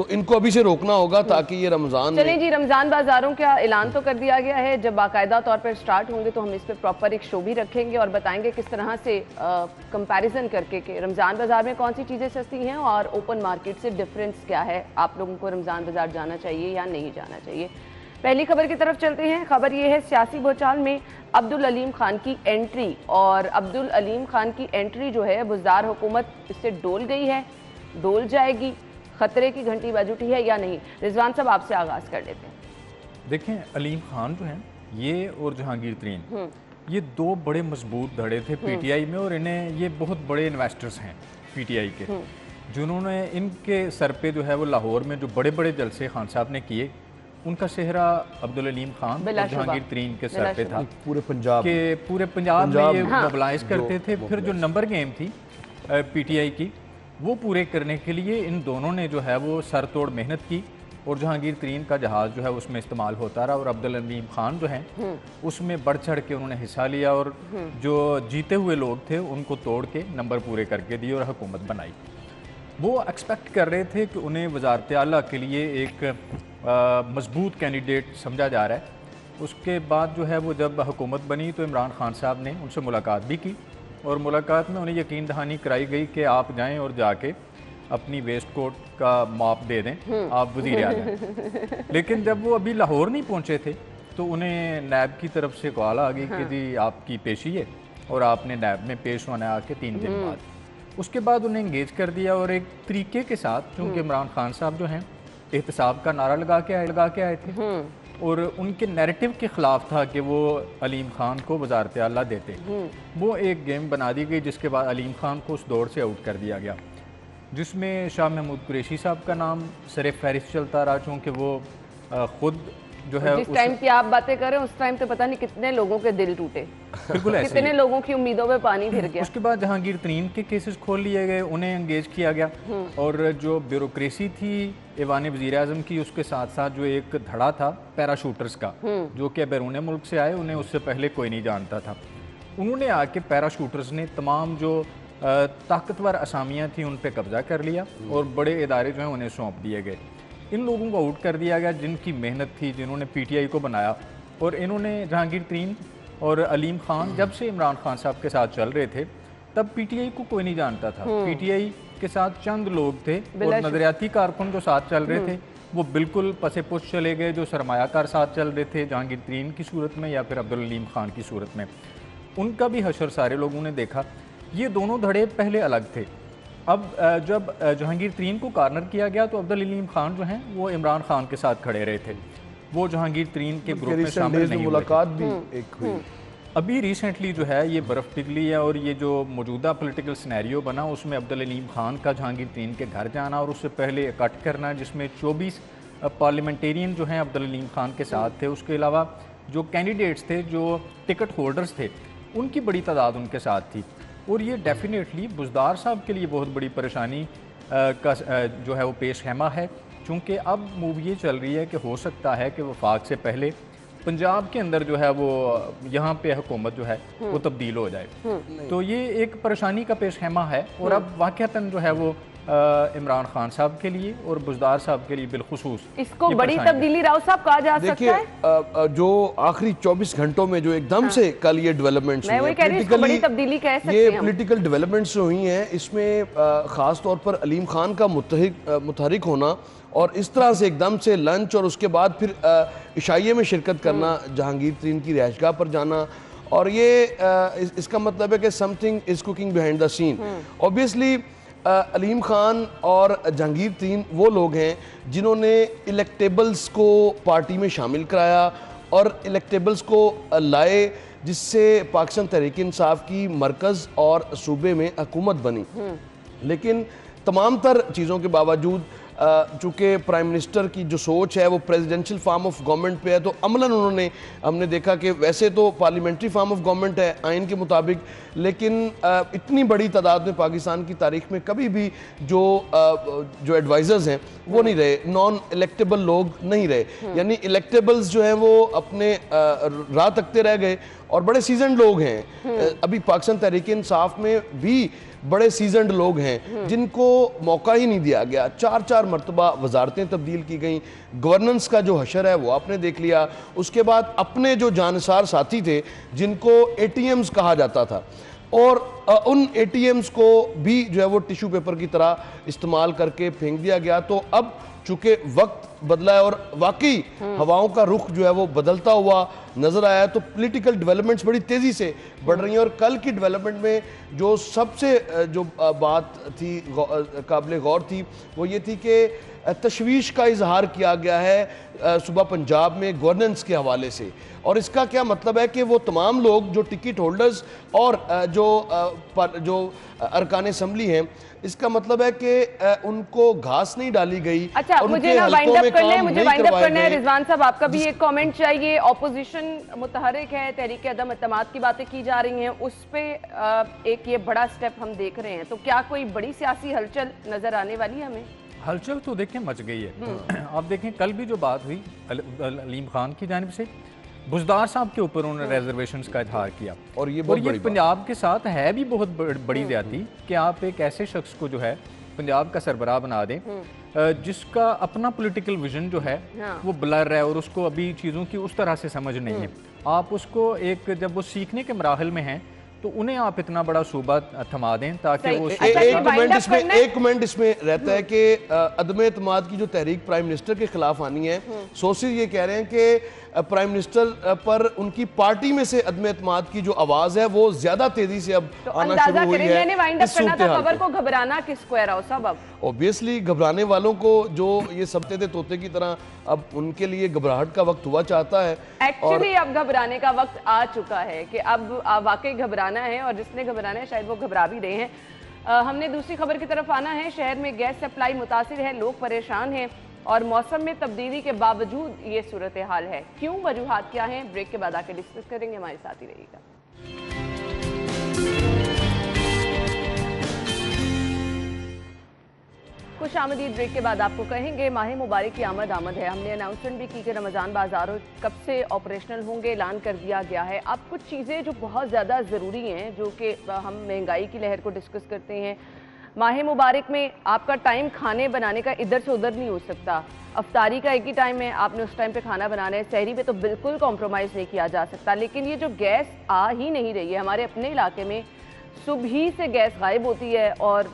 تو ان کو ابھی سے روکنا ہوگا تاکہ یہ رمضان چلیں جی، رمضان بازاروں کا اعلان تو کر دیا گیا ہے، جب باقاعدہ طور پر سٹارٹ ہوں گے تو ہم اس پہ پراپر ایک شو بھی رکھیں گے اور بتائیں گے کس طرح سے کمپیریزن کر کے کہ رمضان بازار میں کون سی چیزیں سستی ہیں اور اوپن مارکیٹ سے ڈیفرنس کیا ہے، آپ لوگوں کو رمضان بازار جانا چاہیے یا نہیں جانا چاہیے۔ پہلی خبر کی طرف چلتے ہیں۔ خبر یہ ہے سیاسی بھوچال میں عبدالعلیم خان کی انٹری، اور عبدالعلیم خان کی انٹری جو ہے بزدار حکومت اس سے ڈول گئی ہے، ڈول جائے گی، خطرے کی گھنٹی بج اٹھی ہے یا نہیں؟ رضوان صاحب آپ سے آغاز کر لیتے ہیں۔ دیکھیں علیم خان جو ہیں یہ اور جہانگیر ترین یہ دو بڑے مضبوط دھڑے تھے پی ٹی آئی میں، اور انہیں یہ بہت بڑے انویسٹرز ہیں پی ٹی آئی کے، جنہوں نے ان کے سر پہ جو ہے وہ لاہور میں جو بڑے بڑے جلسے خان صاحب نے کیے، ان کا صحرا عبدالعلیم خان اور جہانگیر ترین کے سر پہ تھا پورے پنجاب کہ پورے پنجاب میں یہ موبلائز کرتے تھے۔ پھر جو نمبر گیم تھی پی ٹی آئی کی، وہ پورے کرنے کے لیے ان دونوں نے جو ہے وہ سر توڑ محنت کی، اور جہانگیر ترین کا جہاز جو ہے اس میں استعمال ہوتا رہا، اور عبدالعلیم خان جو ہیں اس میں بڑھ چڑھ کے انہوں نے حصہ لیا، اور جو جیتے ہوئے لوگ تھے ان کو توڑ کے نمبر پورے کر کے دیے اور حکومت بنائی۔ وہ ایکسپیکٹ کر رہے تھے کہ انہیں وزارت اعلیٰ کے لیے ایک مضبوط کینڈیڈیٹ سمجھا جا رہا ہے۔ اس کے بعد جو ہے وہ جب حکومت بنی تو عمران خان صاحب نے ان سے ملاقات بھی کی، اور ملاقات میں انہیں یقین دہانی کرائی گئی کہ آپ جائیں اور جا کے اپنی ویسٹ کوٹ کا ماپ دے دیں، آپ وزیر اعظم۔ لیکن جب وہ ابھی لاہور نہیں پہنچے تھے تو انہیں نیب کی طرف سے کال آ گئی کہ جی آپ کی پیشی ہے اور آپ نے نیب میں پیش ہونا ہے آ کے 3 دن بعد۔ اس کے بعد انہیں انگیج کر دیا، اور ایک طریقے کے ساتھ، چونکہ عمران خان صاحب جو ہیں احتساب کا نعرہ لگا کے آئے تھے، اور ان کے نیریٹو کے خلاف تھا کہ وہ علیم خان کو وزارت اعلیٰ دیتے، وہ ایک گیم بنا دی گئی جس کے بعد علیم خان کو اس دوڑ سے آؤٹ کر دیا گیا، جس میں شاہ محمود قریشی صاحب کا نام سر فہرست چلتا رہا، چونکہ وہ خود جو ہے جس ٹائم کی آپ باتیں کر رہے ہیں اس ٹائم تو پتہ نہیں کتنے لوگوں کے دل ٹوٹے، بالکل ایسے کتنے لوگوں کی امیدوں میں پانی پھر گیا۔ اس کے بعد جہانگیر ترین کے کیسز کھول لیے گئے، انہیں انگیج کیا گیا، اور جو بیوروکریسی تھی ایوان وزیر اعظم کی، اس کے ساتھ ساتھ جو ایک دھڑا تھا پیراشوٹرز کا، جو کہ بیرون ملک سے آئے، انہیں اس سے پہلے کوئی نہیں جانتا تھا، انہوں نے آ کے پیراشوٹرز نے تمام جو طاقتور اسامیاں تھیں ان پہ قبضہ کر لیا، اور بڑے ادارے جو ہیں انہیں سونپ دیے گئے۔ ان لوگوں کو آؤٹ کر دیا گیا جن کی محنت تھی، جنہوں نے پی ٹی آئی کو بنایا، اور انہوں نے جہانگیر ترین اور علیم خان جب سے عمران خان صاحب کے ساتھ چل رہے تھے تب پی ٹی آئی کو کوئی نہیں جانتا تھا، پی ٹی آئی کے ساتھ چند لوگ تھے، اور نظریاتی کارکن جو ساتھ چل رہے تھے وہ بالکل پس پش چلے گئے، جو سرمایہ کار ساتھ چل رہے تھے جہانگیر ترین کی صورت میں یا پھر عبدالعلیم خان کی صورت میں، ان کا بھی حشر سارے لوگوں نے دیکھا۔ یہ دونوں دھڑے پہلے الگ تھے، اب جب جہانگیر ترین کو کارنر کیا گیا تو عبدالعلیم خان جو ہیں وہ عمران خان کے ساتھ کھڑے رہے تھے، وہ جہانگیر ترین کے گروپ میں شامل نہیں ہوئے۔ ملاقات بھی ایک ہوئی ابھی ریسنٹلی جو ہے یہ برف پگھلی ہے، اور یہ جو موجودہ پولیٹیکل سینیریو بنا اس میں عبدالعلیم خان کا جہانگیر ترین کے گھر جانا اور اس سے پہلے کٹ کرنا، جس میں 24 پارلیمنٹیرین جو ہیں عبدالعلیم خان کے ساتھ تھے، اس کے علاوہ جو کینڈیڈیٹس تھے، جو ٹکٹ ہولڈرز تھے، ان کی بڑی تعداد ان کے ساتھ تھی، اور یہ ڈیفینیٹلی بزدار صاحب کے لیے بہت بڑی پریشانی کا جو ہے وہ پیش خیمہ ہے، چونکہ اب موو یہ چل رہی ہے کہ ہو سکتا ہے کہ وفاق سے پہلے پنجاب کے اندر جو ہے وہ یہاں پہ حکومت جو ہے وہ تبدیل ہو جائے، تو یہ ایک پریشانی کا پیش خیمہ ہے، اور اب واقعتاً جو ہے وہ عمران خان صاحب کے لیے اور بزدار صاحب کے لیے بالخصوص اس کو بڑی تبدیلی راؤ صاحب کہا جا سکتا ہے؟ دیکھیے جو آخری 24 گھنٹوں میں جو ایک دم سے کل یہ ڈیولپمنٹس میں وہی کہہ رہی ہوں، اس کو بڑی تبدیلی کہہ سکتے ہیں یہ پولیٹیکل ڈیولپمنٹس جو ہوئی ہیں، اس میں خاص طور پر علیم خان کا متحرک ہونا، اور اس طرح سے ایک دم سے لنچ اور اس کے بعد پھر عشائیے میں شرکت کرنا، جہانگیر ترین کی رہائش گاہ پر جانا، اور یہ اس کا مطلب ہے کہ something is cooking behind the scene. Obviously Aleem Khan اور جہانگیر ترین وہ لوگ ہیں جنہوں نے الیکٹیبلز کو پارٹی میں شامل کرایا اور الیکٹیبلز کو لائے، جس سے پاکستان تحریک انصاف کی مرکز اور صوبے میں حکومت بنی۔ لیکن تمام تر چیزوں کے باوجود چونکہ پرائم منسٹر کی جو سوچ ہے وہ پریزیڈنشل فارم آف گورنمنٹ پہ ہے، تو عملاً ہم نے دیکھا کہ ویسے تو پارلیمنٹری فارم آف گورنمنٹ ہے آئین کے مطابق، لیکن اتنی بڑی تعداد میں پاکستان کی تاریخ میں کبھی بھی جو ایڈوائزرز ہیں وہ نہیں رہے، نان الیکٹیبل لوگ نہیں رہے، یعنی الیکٹیبلز جو ہیں وہ اپنے راہ تکتے رہ گئے، اور بڑے سیزنڈ لوگ ہیں۔ ابھی پاکستان تحریک انصاف میں بھی بڑے سیزنڈ لوگ ہیں جن کو موقع ہی نہیں دیا گیا. 4 مرتبہ وزارتیں تبدیل کی گئیں, گورننس کا جو حشر ہے وہ آپ نے دیکھ لیا. اس کے بعد اپنے جو جانسار ساتھی تھے جن کو اے ٹی ایمز کہا جاتا تھا, اور ان اے ٹی ایمز کو بھی جو ہے وہ ٹیشو پیپر کی طرح استعمال کر کے پھینک دیا گیا. تو اب چونکہ وقت بدلا ہے اور واقعی ہواؤں کا رخ جو ہے وہ بدلتا ہوا نظر آیا, تو پولیٹیکل ڈیولپمنٹس بڑی تیزی سے بڑھ رہی ہیں. اور کل کی ڈیولپمنٹ میں جو سب سے جو بات تھی قابل غور تھی وہ یہ تھی کہ تشویش کا اظہار کیا گیا ہے صوبہ پنجاب میں گورننس کے حوالے سے. اور اس کا کیا مطلب ہے کہ وہ تمام لوگ جو ٹکٹ ہولڈرز اور جو ارکان اسمبلی ہیں, اس کا مطلب ہے کہ ان کو گھاس نہیں ڈالی گئی. اچھا, مجھے وائنڈ اپ کرنا ہے رضوان صاحب, آپ کا بھی ایک کامنٹ چاہیے. اپوزیشن متحرک ہے, تحریک عدم اعتماد کی باتیں کی جا رہی ہیں, اس پہ ایک یہ بڑا سٹیپ ہم دیکھ رہے ہیں, تو کیا کوئی بڑی سیاسی ہلچل نظر آنے والی ہے ہمیں؟ ہلچل تو دیکھیں مچ گئی ہے. آپ دیکھیں کل بھی جو بات ہوئی علیم خان کی جانب سے, بزدار صاحب کے اوپر انہوں نے ریزرویشنز کا اظہار کیا, اور یہ پنجاب کے ساتھ ہے بھی بہت بڑی زیادتی کہ آپ ایک ایسے شخص کو جو ہے پنجاب کا سربراہ بنا دیں جس کا اپنا پولیٹیکل ویژن جو ہے وہ بلر ہے اور اس کو ابھی چیزوں کی اس طرح سے سمجھ نہیں ہے. آپ اس کو ایک جب وہ سیکھنے کے مراحل میں ہیں تو انہیں آپ اتنا بڑا صوبہ تھما دیں تاکہ وہ ایک کمنٹ اس میں رہتا ہے کہ عدم اعتماد کی جو تحریک پرائم منسٹر کے خلاف آنی ہے, سورسز یہ کہہ رہے ہیں کہ پرائم منسٹر پر ان کی پارٹی میں سے عدم اعتماد کی جو آواز ہے وہ زیادہ تیزی سے اب آنا شروع ہوئی ہے. میں نے وائنڈ اپ کرنا تھا, خبر کو گھبرانا کس کو ہے راؤ صاحب؟ اب اوبیسلی گھبرانے والوں کو جو یہ سبتے تھے طوطے کی طرح, اب ان کے لیے گھبراہٹ کا وقت ہوا چاہتا ہے. ایکچولی اب گھبرانے کا وقت آ چکا ہے کہ اب واقعی گھبرانا ہے, اور جس نے گھبرانا ہے شاید وہ گھبرا بھی رہے ہیں. ہم نے دوسری خبر کی طرف آنا ہے. شہر میں گیس سپلائی متاثر ہے, لوگ پریشان ہیں, اور موسم میں تبدیلی کے باوجود یہ صورتحال ہے. کیوں, وجوہات کیا ہیں, بریک کے بعد آ کے ڈسکس کریں گے. ہمارے ساتھ ہی رہیے گا. خوش آمدید. بریک کے بعد آپ کو کہیں گے ماہ مبارک کی آمد ہے. ہم نے اناؤنسمنٹ بھی کی کہ رمضان بازاروں کب سے آپریشنل ہوں گے, اعلان کر دیا گیا ہے. اب کچھ چیزیں جو بہت زیادہ ضروری ہیں, جو کہ ہم مہنگائی کی لہر کو ڈسکس کرتے ہیں, ماہ مبارک میں آپ کا ٹائم کھانے بنانے کا ادھر سے ادھر نہیں ہو سکتا. افطاری کا ایک ہی ٹائم ہے, آپ نے اس ٹائم پہ کھانا بنانا ہے. سحری پہ تو بالکل کمپرومائز نہیں کیا جا سکتا. لیکن یہ جو گیس آ ہی نہیں رہی ہے ہمارے اپنے علاقے میں, صبح ہی سے گیس غائب ہوتی ہے, اور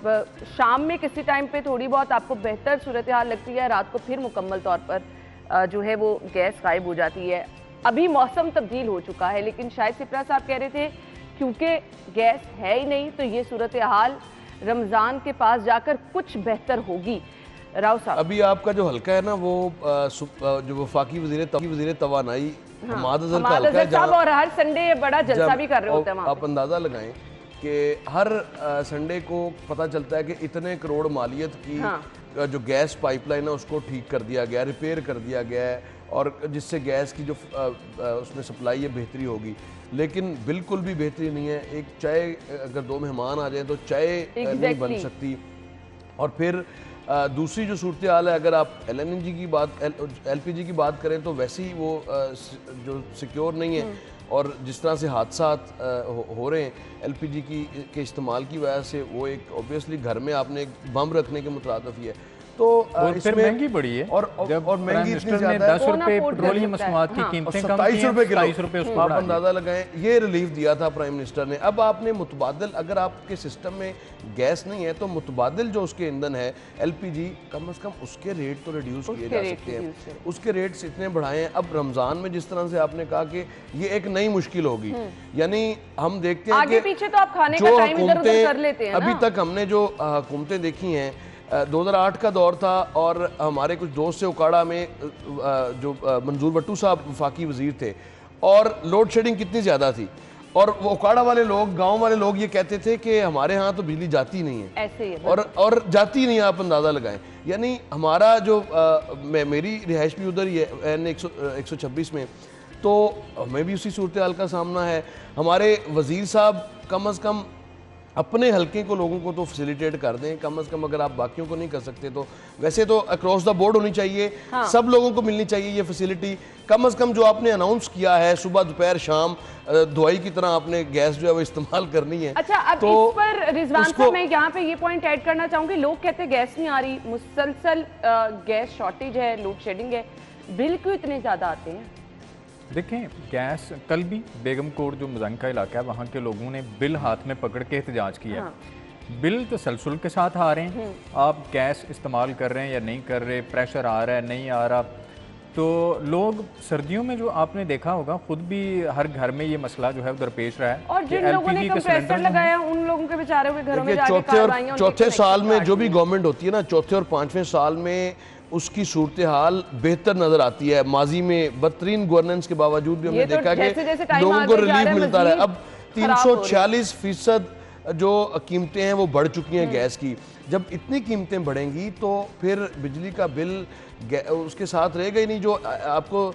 شام میں کسی ٹائم پہ تھوڑی بہت آپ کو بہتر صورتحال لگتی ہے, رات کو پھر مکمل طور پر جو ہے وہ گیس غائب ہو جاتی ہے. ابھی موسم تبدیل ہو چکا ہے, لیکن شاید سپرا صاحب کہہ رہے تھے کیونکہ گیس ہے ہی نہیں تو یہ صورتحال رمضان کے پاس جا کر کچھ بہتر ہوگی. راؤ صاحب, ابھی آپ کا جو حلقہ ہے نا وہ جو وفاقی وزیر توانائی حماد اظہر کا حلقہ ہے, اور ہر سنڈے بڑا جلسہ بھی کر رہے ہوتے ہیں. آپ اندازہ لگائیں کہ ہر سنڈے کو پتہ چلتا ہے کہ اتنے کروڑ مالیت کی جو گیس پائپ لائن ہے اس کو ٹھیک کر دیا گیا, ریپیئر کر دیا گیا ہے, اور جس سے گیس کی جو اس میں سپلائی ہے بہتری ہوگی. لیکن بالکل بھی بہتری نہیں ہے. ایک چائے اگر 2 مہمان آ جائیں تو چائے نہیں بن سکتی. اور پھر دوسری جو صورتحال ہے, اگر آپ ایل پی جی کی بات کریں تو ویسے ہی وہ جو سیکیور نہیں ہے, اور جس طرح سے حادثات ہو رہے ہیں ایل پی جی کے استعمال کی وجہ سے, وہ ایک اوبیسلی گھر میں آپ نے ایک بم رکھنے کے مترادف ہی ہے. تو اس میں مہنگی بڑی ہے, اور مہنگی اتنی زیادہ ہے, 10 روپے پٹرولیم مصنوعات کی قیمتیں کم کی ہیں, 27 روپے اس کو آپ اندازہ لگائیں. یہ ریلیف دیا تھا پرائم منسٹر نے. اب آپ نے متبادل, اگر آپ کے سسٹم میں گیس نہیں ہے تو متبادل جو اس کے ایندھن ہے ایل پی جی, کم از کم اس کے ریٹ تو ریڈیوس کیے جا سکتے ہیں. اس کے ریٹس اتنے بڑھائے ہیں. اب رمضان میں جس طرح سے آپ نے کہا کہ یہ ایک نئی مشکل ہوگی, یعنی ہم دیکھتے ہیں کہ جو حکومتیں ابھی تک ہم نے جو حکومتیں دیکھی ہیں, 2008 کا دور تھا, اور ہمارے کچھ دوست سے اکاڑا میں جو منظور بٹو صاحب وفاقی وزیر تھے, اور لوڈ شیڈنگ کتنی زیادہ تھی, اور وہ اکاڑا والے لوگ, گاؤں والے لوگ یہ کہتے تھے کہ ہمارے ہاں تو بجلی جاتی نہیں ہے, اور جاتی نہیں ہے. آپ اندازہ لگائیں, یعنی ہمارا جو میری رہائش بھی ادھر ہی ہے 126 میں, تو ہمیں بھی اسی صورتحال کا سامنا ہے. ہمارے وزیر صاحب کم از کم اپنے حلقے کو لوگوں کو تو فیسیلیٹیٹ کر دیں کم از کم. اگر آپ باقیوں کو نہیں کر سکتے تو ویسے تو اکراس دا بورڈ ہونی چاہیے, سب لوگوں کو ملنی چاہیے یہ فیسیلیٹی. کم از کم جو آپ نے اناؤنس کیا ہے صبح دوپہر شام دوائی کی طرح آپ نے گیس جو ہے وہ استعمال کرنی ہے. اچھا اب اس پر رضوان صاحب میں یہاں پہ یہ پوائنٹ ایڈ کرنا چاہوں گی, لوگ کہتے ہیں گیس نہیں آ رہی, مسلسل گیس شارٹیج ہے, لوڈ شیڈنگ ہے, بل کیوں اتنے زیادہ آتے ہیں؟ دیکھیں گیس کل بھی بیگم کوٹ جو مزنگ کا علاقہ ہے وہاں کے لوگوں نے بل ہاتھ میں پکڑ کے احتجاج کیا ہے. بل تسلسل کے ساتھ آ رہے ہیں, آپ گیس استعمال کر رہے ہیں یا نہیں کر رہے, پریشر آ رہا ہے نہیں آ رہا. تو لوگ سردیوں میں جو آپ نے دیکھا ہوگا خود بھی ہر گھر میں یہ مسئلہ جو ہے درپیش رہا ہے. اور جن لوگوں نے کمپریسر لگایا ان لوگوں کے بیچاروں کے گھروں میں جا کے کاروائیاں, چوتھے سال میں جو بھی گورنمنٹ ہوتی ہے نا, چوتھے اور پانچویں سال میں اس کی صورتحال بہتر نظر آتی ہے. ماضی میں بدترین گورننس کے باوجود بھی ہم نے دیکھا کہ لوگوں کو ریلیف ملتا رہا ہے. اب 346% جو قیمتیں ہیں وہ بڑھ چکی ہیں گیس کی. جب اتنی قیمتیں بڑھیں گی تو پھر بجلی کا بل اس کے ساتھ رہے گا ہی نہیں. جو آپ کو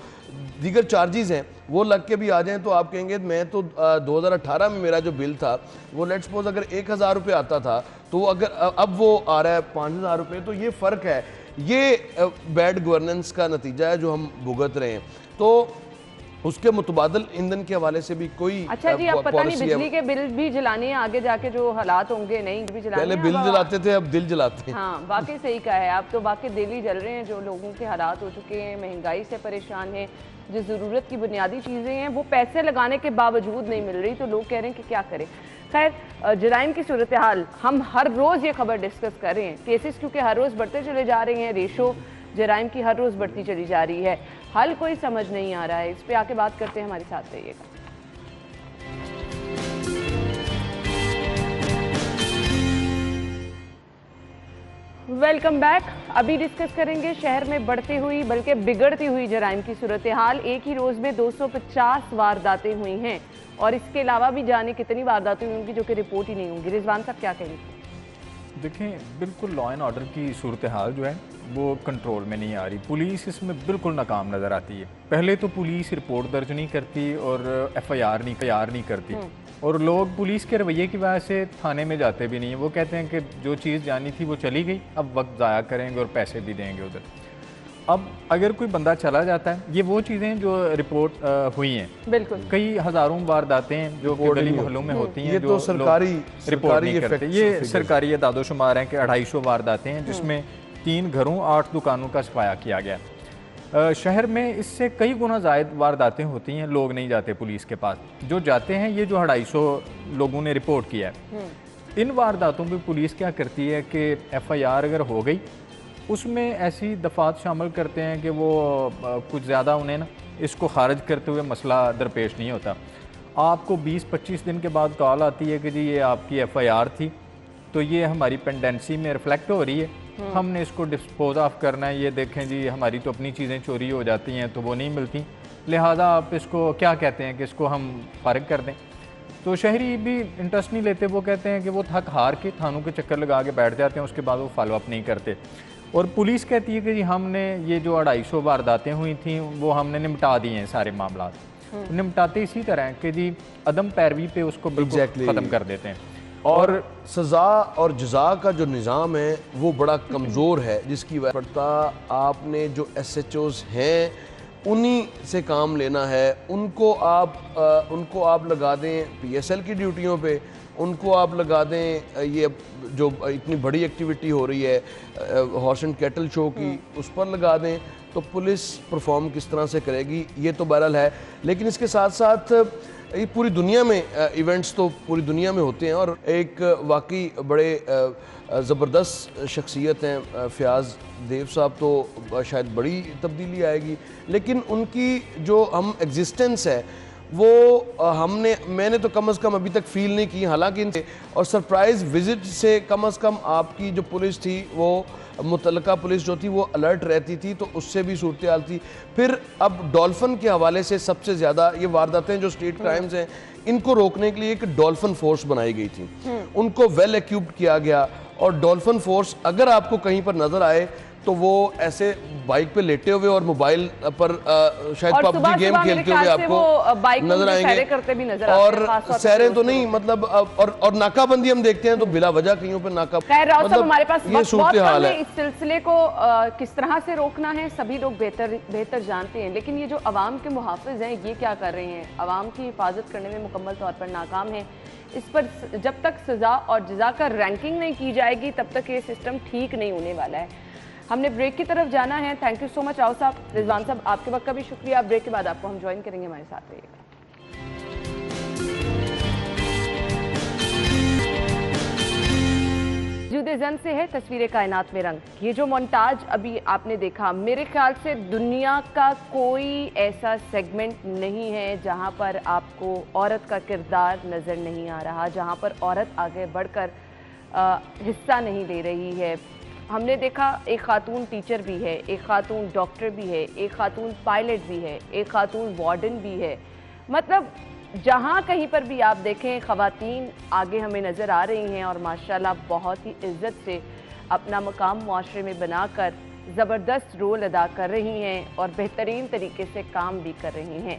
دیگر چارجز ہیں وہ لگ کے بھی آ جائیں تو آپ کہیں گے میں تو 2018 میں میرا جو بل تھا وہ لیٹ سپوز اگر 1000 روپے آتا تھا تو اگر اب وہ آ رہا ہے 5000 روپے. تو یہ فرق ہے, یہ بیڈ گورننس کا نتیجہ ہے جو ہم بھگت رہے ہیں. تو اس کے متبادل ایندھن کے حوالے سے بھی کوئی اچھا جی اب پتہ نہیں بجلی کے بل بھی جلانے ہیں آگے جا کے جو حالات ہوں گے, نہیں بھی جلانے ہیں, پہلے بل جلاتے تھے اب دل جلاتے ہیں. ہاں واقعی صحیح کہا ہے آپ, تو واقعی دل ہی جل رہے ہیں. جو لوگوں کے حالات ہو چکے ہیں, مہنگائی سے پریشان ہیں, جو ضرورت کی بنیادی چیزیں ہیں وہ پیسے لگانے کے باوجود نہیں مل رہی, تو لوگ کہہ رہے ہیں کہ کیا کریں. خیر جرائم کی صورتحال ہم ہر روز یہ خبر ڈسکس کر رہے ہیں, کیسز کیونکہ ہر روز بڑھتے چلے جا رہے ہیں, ریشو جرائم کی ہر روز بڑھتی چلی جا رہی ہے, حل کوئی سمجھ نہیں آ رہا ہے. اس پہ آ کے بات کرتے ہیں, ہمارے ساتھ رہیے گا. Welcome back. ابھی ڈسکس کریں گے شہر میں بڑھتی ہوئی بلکہ بگڑتی ہوئی جرائم کی صورتحال. ایک ہی روز میں 250 وارداتیں ہوئی ہیں, اور اس کے علاوہ بھی جانے کتنی وارداتیں ہوں گی جو کہ رپورٹ ہی نہیں ہوں گی. رضوان صاحب کیا کہیں گے؟ دیکھیں بالکل لا اینڈ آرڈر کی صورتحال جو ہے وہ کنٹرول میں نہیں آ رہی. پولیس اس میں بالکل ناکام نظر آتی ہے. پہلے تو پولیس رپورٹ درج نہیں کرتی اور ایف آئی آر نہیں کرتی, اور لوگ پولیس کے رویے کی وجہ سے تھانے میں جاتے بھی نہیں ہیں. وہ کہتے ہیں کہ جو چیز جانی تھی وہ چلی گئی, اب وقت ضائع کریں گے اور پیسے بھی دیں گے ادھر. اب اگر کوئی بندہ چلا جاتا ہے, یہ وہ چیزیں جو رپورٹ ہوئی ہیں, بالکل کئی ہزاروں وارداتیں ہیں جو گلی محلوں میں ہوتی ہیں, یہ تو سرکاری رپورٹ نہیں کرتے. یہ سرکاری اعداد و شمار ہیں کہ 250 وارداتیں ہیں جس میں 3 گھروں 8 دکانوں کا صفایا کیا گیا. شہر میں اس سے کئی گنا زائد وارداتیں ہوتی ہیں, لوگ نہیں جاتے پولیس کے پاس. جو جاتے ہیں یہ جو 250 لوگوں نے رپورٹ کیا ہے, ان وارداتوں پہ پولیس کیا کرتی ہے کہ ایف آئی آر اگر ہو گئی اس میں ایسی دفعات شامل کرتے ہیں کہ وہ کچھ زیادہ انہیں نا اس کو خارج کرتے ہوئے مسئلہ درپیش نہیں ہوتا. آپ کو 20-25 دن کے بعد کال آتی ہے کہ جی یہ آپ کی ایف آئی آر تھی, تو یہ ہماری پینڈنسی میں ریفلیکٹ ہو رہی ہے, ہم نے اس کو ڈسپوز آف کرنا ہے. یہ دیکھیں جی ہماری تو اپنی چیزیں چوری ہو جاتی ہیں تو وہ نہیں ملتی, لہٰذا آپ اس کو کیا کہتے ہیں کہ اس کو ہم فارغ کر دیں. تو شہری بھی انٹرسٹ نہیں لیتے, وہ کہتے ہیں کہ وہ تھک ہار کے تھانوں کے چکر لگا کے بیٹھ جاتے ہیں, اس کے بعد وہ فالو اپ نہیں کرتے. اور پولیس کہتی ہے کہ جی ہم نے یہ جو 250 وارداتیں ہوئی تھیں وہ ہم نے نمٹا دی ہیں سارے معاملات. نمٹاتے اسی طرح ہیں کہ جی عدم پیروی پہ اس کو بالکل ختم کر دیتے ہیں. اور سزا اور جزا کا جو نظام ہے وہ بڑا کمزور ہے, جس کی وجہ پڑتا آپ نے جو ایس ایچ اوز ہیں انہی سے کام لینا ہے. ان کو آپ لگا دیں پی ایس ایل کی ڈیوٹیوں پہ, ان کو آپ لگا دیں یہ جو اتنی بڑی ایکٹیویٹی ہو رہی ہے ہارس اینڈ کیٹل شو کی, اس پر لگا دیں, تو پولیس پرفارم کس طرح سے کرے گی؟ یہ تو بہرحال ہے. لیکن اس کے ساتھ ساتھ یہ پوری دنیا میں ایونٹس تو پوری دنیا میں ہوتے ہیں, اور ایک واقعی بڑے زبردست شخصیت ہیں فیاض دیو صاحب, تو شاید بڑی تبدیلی آئے گی, لیکن ان کی جو ہم ایگزسٹنس ہے وہ میں نے تو کم از کم ابھی تک فیل نہیں کی. حالانکہ ان سے اور سرپرائز وزٹ سے کم از کم آپ کی جو پولیس تھی وہ متعلقہ پولیس جو تھی وہ الرٹ رہتی تھی, تو اس سے بھی صورتحال تھی. پھر اب ڈولفن کے حوالے سے سب سے زیادہ یہ وارداتیں جو اسٹریٹ کرائمز ہیں ان کو روکنے کے لیے ایک ڈولفن فورس بنائی گئی تھی, ان کو ویل ایکیوپڈ کیا گیا. اور ڈولفن فورس اگر آپ کو کہیں پر نظر آئے تو وہ ایسے بائک پہ لیٹے ہوئے اور موبائل پر شاید اور پب صبح جی گیم صبح کھیلتے میرے ہوئے خیال آپ سے کو وہ بائک نظر پہ آئیں سیریں گے. کرتے بھی نظر آتے اور ہیں، خاص طور پہ سیریں تو دوستوں نہیں مطلب اور ناکہ بندی ہم دیکھتے ہیں تو بلا وجہ کہیں پہ ناکہ خیر راؤ صاحب ہمارے پاس یہ وقت بہت صورتحال کم ہے. ہے. اس سلسلے کو کس طرح سے روکنا ہے سبھی لوگ بہتر جانتے ہیں، لیکن یہ جو عوام کے محافظ ہیں یہ کیا کر رہے ہیں؟ عوام کی حفاظت کرنے میں مکمل طور پر ناکام ہیں. اس پر جب تک سزا اور جزا کا رینکنگ نہیں کی جائے گی تب تک یہ سسٹم ٹھیک نہیں ہونے والا ہے. ہم نے بریک کی طرف جانا ہے. تھینک یو سو مچ راؤ صاحب. رضوان صاحب آپ کے وقت کا بھی شکریہ. بریک کے بعد آپ کو ہم جوائن کریں گے، ہمارے ساتھ رہیے گا. وجود زن سے ہے تصویر کائنات میں رنگ. یہ جو مونٹاج ابھی آپ نے دیکھا، میرے خیال سے دنیا کا کوئی ایسا سیگمنٹ نہیں ہے جہاں پر آپ کو عورت کا کردار نظر نہیں آ رہا، جہاں پر عورت آگے بڑھ کر حصہ نہیں لے رہی ہے. ہم نے دیکھا ایک خاتون ٹیچر بھی ہے، ایک خاتون ڈاکٹر بھی ہے، ایک خاتون پائلٹ بھی ہے، ایک خاتون وارڈن بھی ہے. مطلب جہاں کہیں پر بھی آپ دیکھیں خواتین آگے ہمیں نظر آ رہی ہیں اور ماشاءاللہ بہت ہی عزت سے اپنا مقام معاشرے میں بنا کر زبردست رول ادا کر رہی ہیں اور بہترین طریقے سے کام بھی کر رہی ہیں.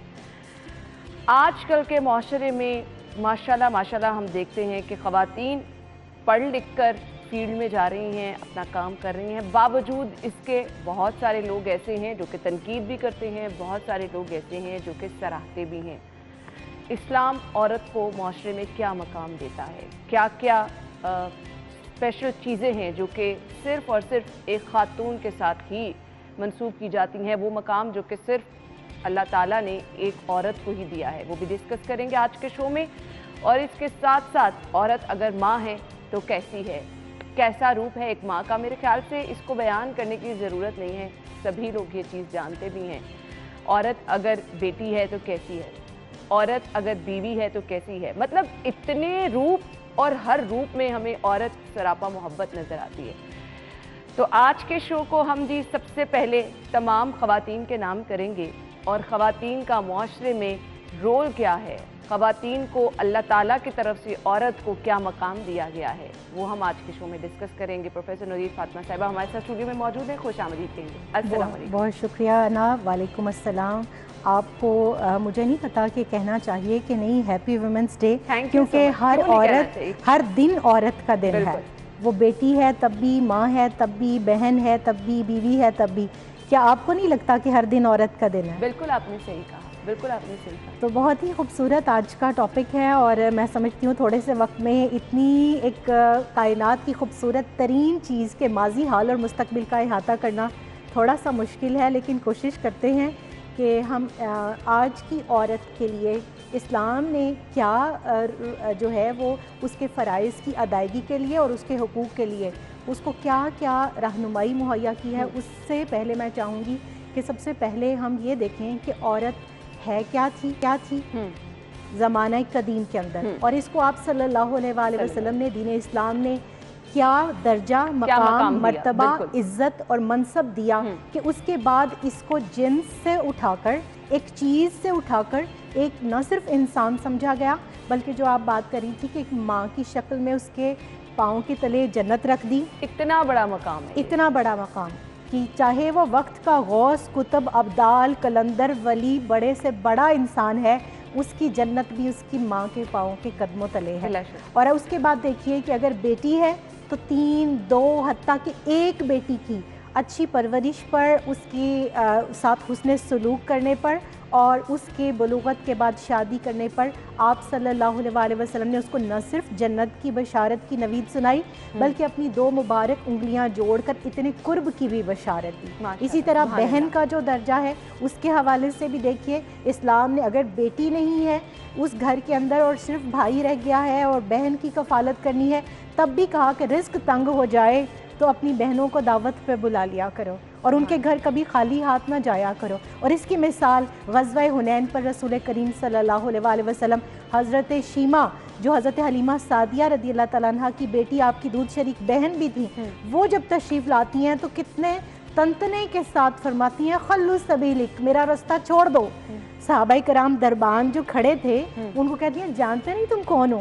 آج کل کے معاشرے میں ماشاءاللہ ہم دیکھتے ہیں کہ خواتین پڑھ لکھ کر فیلڈ میں جا رہی ہیں، اپنا کام کر رہی ہیں. باوجود اس کے بہت سارے لوگ ایسے ہیں جو کہ تنقید بھی کرتے ہیں، بہت سارے لوگ ایسے ہیں جو کہ سراہتے بھی ہیں. اسلام عورت کو معاشرے میں کیا مقام دیتا ہے؟ کیا اسپیشل چیزیں ہیں جو کہ صرف اور صرف ایک خاتون کے ساتھ ہی منسوب کی جاتی ہیں؟ وہ مقام جو کہ صرف اللہ تعالیٰ نے ایک عورت کو ہی دیا ہے، وہ بھی ڈسکس کریں گے آج کے شو میں. اور اس کے ساتھ ساتھ عورت اگر ماں ہے تو کیسی ہے، کیسا روپ ہے ایک ماں کا؟ میرے خیال سے اس کو بیان کرنے کی ضرورت نہیں ہے، سبھی لوگ یہ چیز جانتے بھی ہیں. عورت اگر بیٹی ہے تو کیسی ہے، عورت اگر بیوی ہے تو کیسی ہے. مطلب اتنے روپ اور ہر روپ میں ہمیں عورت سراپا محبت نظر آتی ہے. تو آج کے شو کو ہم جی سب سے پہلے تمام خواتین کے نام کریں گے اور خواتین کا معاشرے میں رول کیا ہے، خواتین کو اللہ تعالیٰ کی طرف سے عورت کو کیا مقام دیا گیا ہے، وہ ہم آج کے شو میں ڈسکس کریں گے. پروفیسر نورید فاطمہ صاحبہ ہمارے ساتھ اسٹوڈیو میں موجود ہیں. خوش آمدید کہیں گے. السلام علیکم. بہت شکریہ انا. وعلیکم السلام. آپ کو مجھے نہیں پتا کہ کہنا چاہیے کہ نہیں ہیپی ویمنس ڈے، کیونکہ ہر عورت ہر دن عورت کا دن ہے. وہ بیٹی ہے تب بھی، ماں ہے تب بھی، بہن ہے تب بھی، بیوی ہے تب بھی. کیا آپ کو نہیں لگتا کہ ہر دن عورت کا دن ہے؟ بالکل آپ نے صحیح کہا، بالکل آپ نے صحیح کہا. تو بہت ہی خوبصورت آج کا ٹاپک ہے اور میں سمجھتی ہوں تھوڑے سے وقت میں اتنی ایک کائنات کی خوبصورت ترین چیز کے ماضی، حال اور مستقبل کا احاطہ کرنا تھوڑا سا مشکل ہے، لیکن کوشش کرتے ہیں کہ ہم آج کی عورت کے لیے اسلام نے کیا جو ہے وہ اس کے فرائض کی ادائیگی کے لیے اور اس کے حقوق کے لیے اس کو کیا کیا رہنمائی مہیا کی ہے. اس سے پہلے میں چاہوں گی کہ سب سے پہلے ہم یہ دیکھیں کہ عورت ہے کیا تھی زمانہ قدیم کے اندر، اور اس کو آپ صلی اللہ علیہ وآلہ وسلم نے، دین اسلام نے کیا درجہ، مقام، مرتبہ، عزت اور منصب دیا کہ اس کے بعد اس کو جنس سے اٹھا کر، ایک چیز سے اٹھا کر ایک نہ صرف انسان سمجھا گیا بلکہ جو آپ بات کر رہی تھی کہ ایک ماں کی شکل میں اس کے پاؤں کے تلے جنت رکھ دی. اتنا بڑا مقام ہے، اتنا بڑا مقام کہ چاہے وہ وقت کا غوث، کتب، ابدال، کلندر، ولی، بڑے سے بڑا انسان ہے، اس کی جنت بھی اس کی ماں کے پاؤں کے قدموں تلے ہے. اور اس کے بعد دیکھیے کہ اگر بیٹی ہے تو 3، 2، حتیٰ کہ ایک بیٹی کی اچھی پرورش پر، اس کی ساتھ حسن سلوک کرنے پر اور اس کے بلوغت کے بعد شادی کرنے پر آپ صلی اللہ علیہ وآلہ وسلم نے اس کو نہ صرف جنت کی بشارت کی نوید سنائی بلکہ اپنی 2 مبارک انگلیاں جوڑ کر اتنے قرب کی بھی بشارت دی. اسی طرح بہن کا جو درجہ ہے اس کے حوالے سے بھی دیکھیے اسلام نے، اگر بیٹی نہیں ہے اس گھر کے اندر اور صرف بھائی رہ گیا ہے اور بہن کی کفالت کرنی ہے، تب بھی کہا کہ رزق تنگ ہو جائے تو اپنی بہنوں کو دعوت پہ بلا لیا کرو اور ان کے گھر کبھی خالی ہاتھ نہ جایا کرو. اور اس کی مثال غزوہ حنین پر رسول کریم صلی اللہ علیہ وآلہ وسلم، حضرت شیمہ جو حضرت حلیمہ سعدیہ رضی اللہ تعالیٰ عنہ کی بیٹی، آپ کی دودھ شریک بہن بھی تھی، وہ جب تشریف لاتی ہیں تو کتنے تنتنے کے ساتھ فرماتی ہیں خلو سبیلک، میرا راستہ چھوڑ دو. صحابہ کرام دربان جو کھڑے تھے ان کو کہتی ہیں جانتے نہیں تم کون ہو؟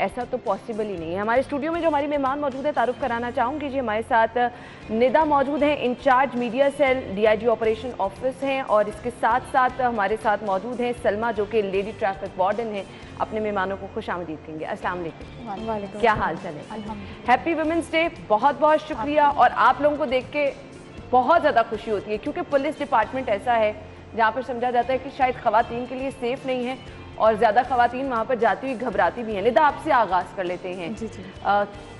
ایسا تو پاسبل ہی نہیں ہے. ہمارے اسٹوڈیو میں جو ہماری مہمان موجود ہے تعارف کرانا چاہوں گی جی. ہمارے ساتھ ندا موجود ہیں, incharge media cell DIG operation office ہیں, اور اس کے ساتھ ساتھ ہمارے ساتھ موجود ہیں سلما جو کہ لیڈی ٹریفک وارڈن ہیں. اپنے مہمانوں کو خوش آمدید کہیں گے. السلام علیکم, کیا حال چال ہے؟ ہیپی ویمنس ڈے, بہت بہت شکریہ. اور آپ لوگوں کو دیکھ کے بہت زیادہ خوشی ہوتی ہے کیونکہ پولیس ڈپارٹمنٹ ایسا ہے جہاں پر سمجھا جاتا ہے کہ شاید خواتین کے لیے سیف نہیں ہے, اور زیادہ خواتین وہاں پر جاتی ہوئی گھبراتی بھی ہیں. ندا آپ سے آغاز کر لیتے ہیں.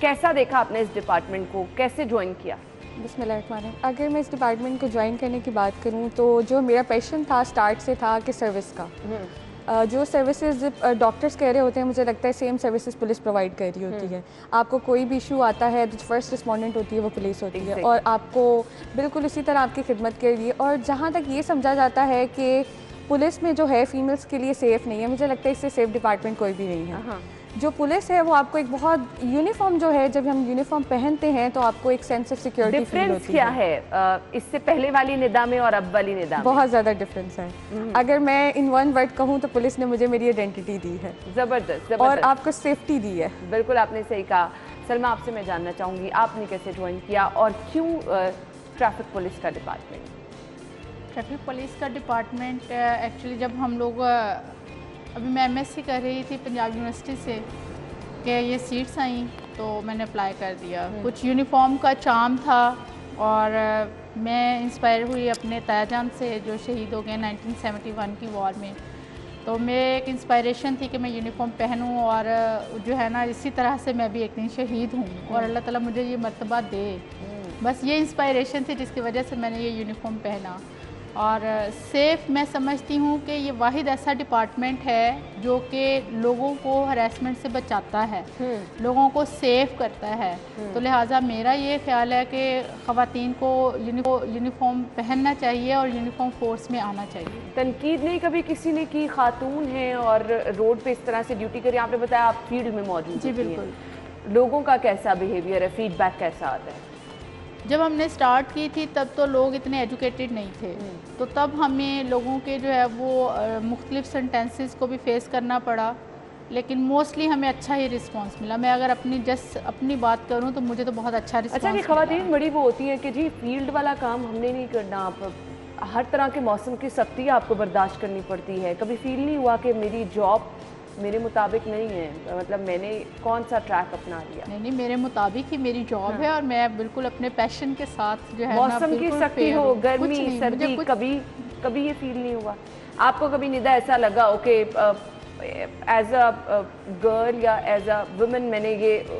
کیسا دیکھا آپ نے اس ڈپارٹمنٹ کو, کیسے جوائن کیا؟ بسم اللہ الرحمن الرحیم. اگر میں اس ڈپارٹمنٹ کو جوائن کرنے کی بات کروں تو جو میرا پیشن تھا اسٹارٹ سے تھا کہ سروس کا, جو سروسز ڈاکٹرز کہہ رہے ہوتے ہیں مجھے لگتا ہے سیم سروسز پولیس پرووائڈ کر رہی ہوتی ہے. آپ کو کوئی بھی ایشو آتا ہے تو فرسٹ رسپونڈنٹ ہوتی ہے وہ پولیس ہوتی ہے, اور آپ کو بالکل اسی طرح آپ کی خدمت کر رہی ہے. اور جہاں تک یہ سمجھا جاتا ہے کہ پولیس میں جو ہے فیمیلز کے لیے سیف نہیں ہے, مجھے لگتا ہے اس سے سیف ڈپارٹمنٹ کوئی بھی نہیں ہے. جو پولیس ہے وہ آپ کو ایک بہت یونیفارم جو ہے, جب ہم یونیفارم پہنتے ہیں تو آپ کو ایک سینس آف سیکیورٹی فیل ہوتی ہے. کیا ہے اس سے پہلے والی ندا میں اور اب والی ندا میں؟ بہت زیادہ ڈفرینس ہے. اگر میں ان ون ورڈ کہوں تو پولیس نے مجھے میری آئیڈینٹی دی ہے, زبردست, اور آپ کو سیفٹی دی ہے. بالکل آپ نے صحیح کہا. سلما آپ سے میں جاننا چاہوں گی آپ نے کیسے جوائن کیا اور کیوں ٹریفک پولیس کا ڈپارٹمنٹ؟ ٹریفک پولیس کا ڈپارٹمنٹ ایکچولی جب ہم لوگ ابھی میں MSc کر رہی تھی پنجاب یونیورسٹی سے کہ یہ سیٹس آئیں تو میں نے اپلائی کر دیا. کچھ یونیفارم کا چام تھا, اور میں انسپائر ہوئی اپنے تایا جان سے جو شہید ہو گئے 1971 کی وار میں. تو میں ایک انسپائریشن تھی کہ میں یونیفارم پہنوں, اور جو ہے نا اسی طرح سے میں بھی ایک دن شہید ہوں اور اللہ تعالیٰ مجھے یہ مرتبہ دے. بس یہ انسپائریشن تھی جس کی وجہ سے میں نے یہ یونیفارم پہنا. اور سیف میں سمجھتی ہوں کہ یہ واحد ایسا ڈپارٹمنٹ ہے جو کہ لوگوں کو ہراسمنٹ سے بچاتا ہے, لوگوں کو سیف کرتا ہے. تو لہٰذا میرا یہ خیال ہے کہ خواتین کو یونیفارم پہننا چاہیے اور یونیفارم فورس میں آنا چاہیے. تنقید نہیں کبھی کسی نے کی؟ خاتون ہیں اور روڈ پہ اس طرح سے ڈیوٹی کری, آپ نے بتایا آپ فیلڈ میں موجود. جی بالکل. لوگوں کا کیسا بیہیویئر ہے, فیڈ بیک کیسا آتا ہے؟ جب ہم نے سٹارٹ کی تھی تب تو لوگ اتنے ایجوکیٹڈ نہیں تھے, تو تب ہمیں لوگوں کے جو ہے وہ مختلف سینٹینسز کو بھی فیس کرنا پڑا, لیکن موسٹلی ہمیں اچھا ہی رسپانس ملا. میں اگر اپنی بات کروں تو مجھے تو بہت اچھا رسپانس. اچھا, کہ خواتین بڑی وہ ہوتی ہیں کہ جی فیلڈ والا کام ہم نے نہیں کرنا, آپ ہر طرح کے موسم کی سختی آپ کو برداشت کرنی پڑتی ہے. کبھی فیل نہیں ہوا کہ میری جاب میرے مطابق نہیں ہے, مطلب میں نے کون سا ٹریک اپنا لیا؟ نہیں, میرے مطابق ہی میری جاب ہے, اور میں بالکل اپنے پیشن کے ساتھ جو ہے موسم کی سختی ہو, گرمی سردی, کبھی یہ فیل نہیں ہوا آپ کو؟ کبھی ندا ایسا لگا اوکے ایز اے گرل یا ایز اے وومن میں نے یہ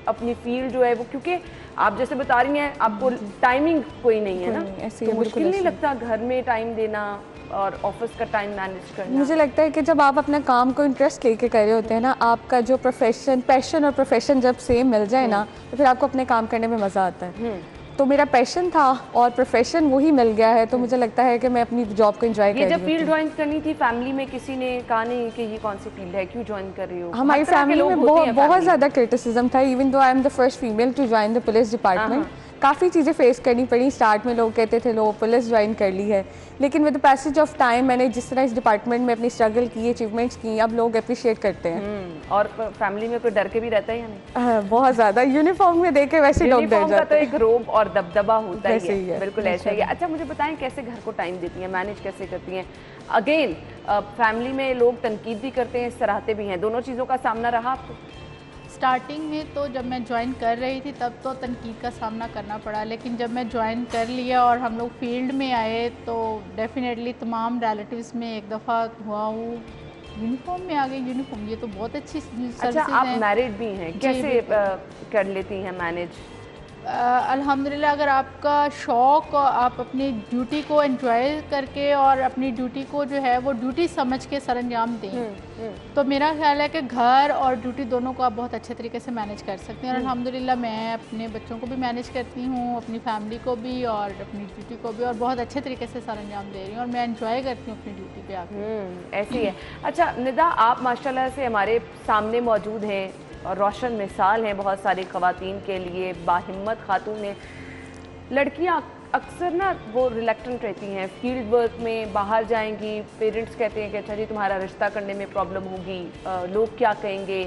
اپنی فیلڈ جو ہے وہ, کیونکہ آپ جیسے بتا رہی ہیں آپ کو ٹائمنگ کوئی نہیں ہے نا, تو مشکل نہیں لگتا گھر میں ٹائم دینا اور آفس کا ٹائم مینیج کرنا؟ مجھے لگتا ہے کہ جب آپ اپنے کام کو انٹرسٹ لے کے کر رہے ہوتے ہیں نا, آپ کا جو پیشن اور پروفیشن جب سیم مل جائے نا تو پھر آپ کو اپنے کام کرنے میں مزہ آتا ہے. تو میرا پیشن تھا اور پروفیشن وہی مل گیا ہے, تو مجھے لگتا ہے کہ میں اپنی جاب کو انجوائے کر رہی ہوں. یہ جب فیلڈ جوائن کرنی تھی فیملی میں کسی نے کہا نہیں کہ یہ کون سی فیلڈ ہے, کیوں جوائن کر رہی ہو؟ ہماری فیملی میں بہت زیادہ کرٹیسزم تھا, even though I am the first female to join the police department. کافی چیزیں فیس کرنی پڑی. اسٹارٹ میں لوگ کہتے تھے لو پولیس جوائن کر لی ہے, لیکن with the passage of time میں نے جس طرح اس ڈپارٹمنٹ میں اپنی اسٹرگل کی, اچیومنٹس کی, اب لوگ اپریشیٹ کرتے ہیں. اور فیملی میں کوئی ڈر کے بھی رہتا ہے یا نہیں؟ بہت زیادہ. یونیفارم میں دیکھ کے ویسے لوگ ڈر جاتے ہیں. تو ایک روب اور دبدبا ہوتا ہے, بالکل ایسا ہی ہے. اچھا مجھے بتائیں کیسے گھر کو ٹائم دیتی ہیں, مینیج کیسے کرتی ہیں؟ اگین فیملی میں لوگ تنقید بھی کرتے ہیں, سراہتے بھی ہیں, دونوں چیزوں کا سامنا رہا آپ کو؟ سٹارٹنگ میں تو جب میں جوائن کر رہی تھی تب تو تنقید کا سامنا کرنا پڑا, لیکن جب میں جوائن کر لیا اور ہم لوگ فیلڈ میں آئے تو ڈیفینیٹلی تمام ریلیٹیوز میں ایک دفعہ ہوا ہوں یونیفارم میں آ گئی. یونیفارم یہ تو بہت اچھی سروسز ہیں. اچھا آپ میرڈ بھی ہیں, کیسے کر لیتی ہیں مینیج؟ الحمدللہ اگر آپ کا شوق, آپ اپنی ڈیوٹی کو انجوائے کر کے اور اپنی ڈیوٹی کو جو ہے وہ ڈیوٹی سمجھ کے سر انجام دیں, تو میرا خیال ہے کہ گھر اور ڈیوٹی دونوں کو آپ بہت اچھے طریقے سے مینیج کر سکتے ہیں. اور الحمدللہ میں اپنے بچوں کو بھی مینیج کرتی ہوں, اپنی فیملی کو بھی اور اپنی ڈیوٹی کو بھی, اور بہت اچھے طریقے سے سر انجام دے رہی ہوں, اور میں انجوائے کرتی ہوں اپنی ڈیوٹی پہ آ کے. ایسی ہے. اچھا ندا, آپ ماشاءاللہ سے ہمارے سامنے موجود ہیں اور روشن مثال ہیں بہت ساری خواتین کے لیے, باہمت خاتون ہیں. لڑکیاں اکثر نا وہ ریلیکٹنٹ رہتی ہیں فیلڈ ورک میں, باہر جائیں گی, پیرنٹس کہتے ہیں کہ اچھا جی تمہارا رشتہ کرنے میں پرابلم ہوگی, لوگ کیا کہیں گے.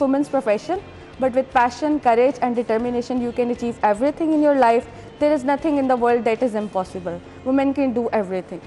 women's profession, but with passion, courage and determination you can achieve everything in your life. There is nothing in the world that is impossible. Women can do everything.